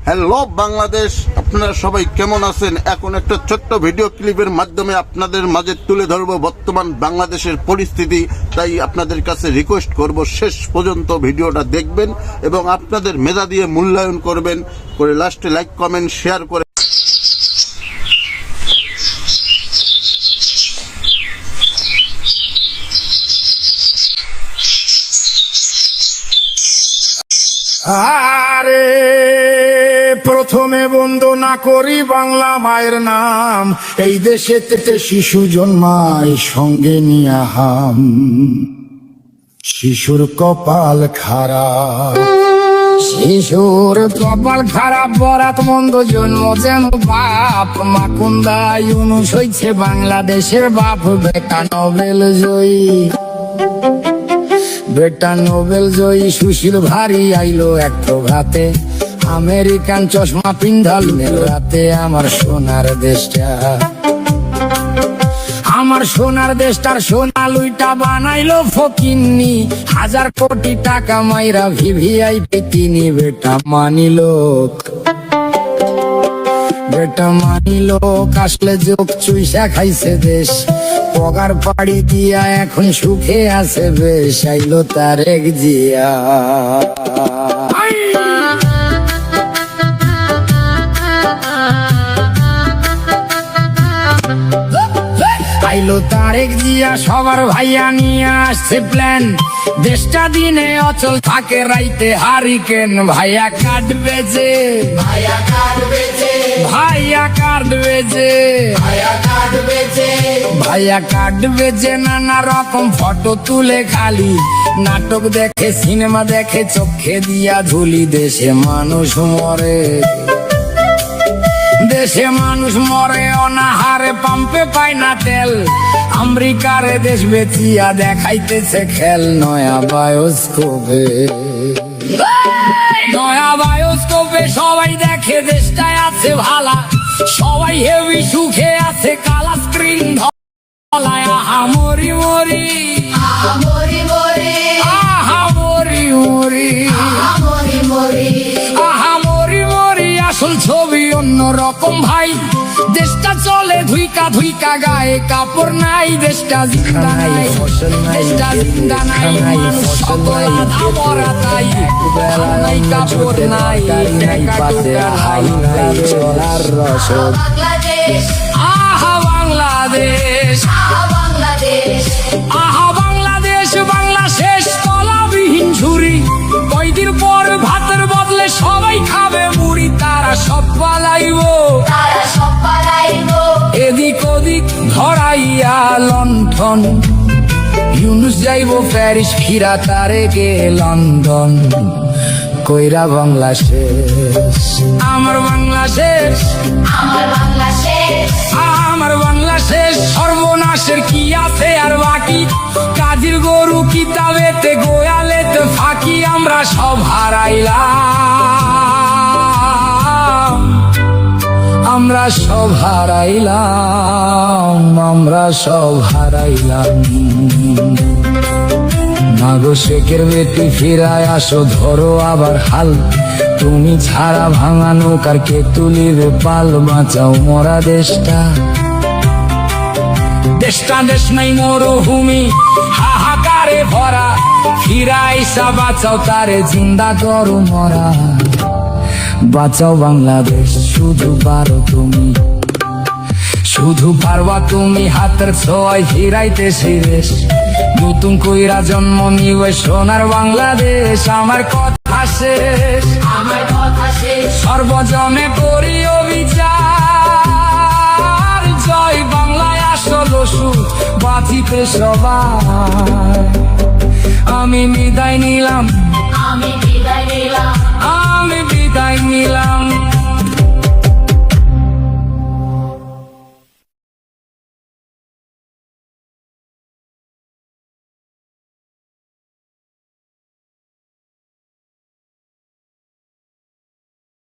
Hello Bangladesh, আপনারা সবাই কেমন আছেন? এখন একটা ছোট্ট ভিডিও ক্লিপের মাধ্যমে আপনাদের মাঝে তুলে ধরবো বর্তমান বাংলাদেশের পরিস্থিতি। তাই আপনাদের কাছে রিকোয়েস্ট করব শেষ পর্যন্ত ভিডিওটা দেখবেন এবং আপনাদের মেধা দিয়ে মূল্যায়ন করবেন, করে লাস্টে লাইক কমেন্ট শেয়ার করে আরে প্রথমে বন্দনা করি বাংলা মায়ের নাম। এই দেশে তেতে শিশু জন্মায় সঙ্গে নিয়া হাম। শিশুর কপাল খারাপ, শিশুর কপাল খারাপ, বরাত মন্দ জন্ম যেন বাপ। মাকুন্দা ইউনুস হইছে বাংলাদেশের বাপ। বেটা নোবেল জয়ী, বেটা নোবেল জয়ী সুশীল ভারী আইলো এক প্রভাতে। আমেরিকান চশমা পিন্ধাল রাতে। আমার সোনার দেশটা, আমার সোনার দেশটার সোনা লুইটা বানাইলো ফকিন্নি। 1000 কোটি টাকা মাইরা ভিভিআইপি কিনি। বেটা মানিলো, বেটা মানিলো আসলে যোগ চুইসা খাইছে দেশ। পগার পাড়ি দিয়া এখন সুখে আছে বেশ। আইলো তারেক জিয়া, আইলো তারেক জিয়া সবার ভাইয়া নিয়ে আসছে প্ল্যান। দেশটা দিনে অচল থাকে, রাইতে হারিকেন। ভাইয়া কাটবে যে, ভাইয়া কাটবে যে, ভাইয়া কাটবে যে, ভাইয়া কাটবে যে, ভাইয়া কাটবে যে। নানা রকম ফটো তুলে খালি, নাটক দেখে সিনেমা দেখে চোখে দিয়া ঝুলি। দেশে মানুষ মরে, দেশে মানুষ মরে অনাহারে, পাম্পে পায় না তেল। আমেরিকারে দেশ বেচিয়া দেখাইতেছে খেল। নয়া বায়োস্কোপে, নয়া বায়োস্কোপে সবাই দেখে দেশটায় আছে ভালা। সবাই হেভি সুখে আছে, কালা স্ক্রিন ধলায়। আহা মরি মরি, আহা মরি মরি, আহা মরি মরি, আহা মরি মরি, আহা মরি মরি। আসল ছবি অন্য রকম ভাই। দেশটা চলে ধুইকা ধুইকা, গায়ে কাপড় নাই। দেশটা জিন্দা নাই, দেশটা জিন্দা নাই। সকল আধা মরা তাই, নাই কাপড় নাই, চলার রসদ। আহা বাংলাদেশ, আহা বাংলাদেশ, আহা বাংলাদেশ। বাংলা শেষ তলাবিহীন ঝুরি। কয়দিন পর ভাতের বদলে সবাই খাবে মুড়ি। তারা সব পালাইব, তারা সব পালাইব। এদিক ওদিক ধরাইয়া লণ্ঠন। ইউনুস যাইব প্যারিস, ফিরা তারেকে লন্ডন। কইরা বাংলা শেষ, আমার বাংলা শেষ, আমার বাংলা শেষ, আমার বাংলা শেষ। সর্বনাশের কি আছে আর বাকি? কাজীর গরু কিতাবেতে, গোয়ালেতে ফাঁকি। আমরা সব হারাইলাম, আমরা সব হারাইলাম, আমরা সব হারাইলাম। মাগো শেখের বেটি ফিরায় আসো, ধরো আবার হাল। তুমি ছাড়া ভাঙা নৌকার কে তুলিবে পাল? বাঁচাও মরা দেশটা, দেশটা দেশ নাই মরুভূমি হাহাকারে ভরা। ফিরাইসা বাঁচাও তারে, জিন্দা করো মরা। বাঁচাও বাংলাদেশ, শুধু পারো তুমি, শুধু পারবা তুমি। হাতের ছোঁয়ায় ফিরাইতে শেষ। নতুন কইরা জন্ম নিবে সোনার বাংলাদেশ। আমার কথা শেষ, আমার কথা শেষ। সর্বজনে করি অবিচার। জয় বাংলায় আসল সুর, বাঁচিতে সবাই। আমি বিদায় নিলাম, আমি বিদায় নিলাম, আমি বিদায় নিলাম।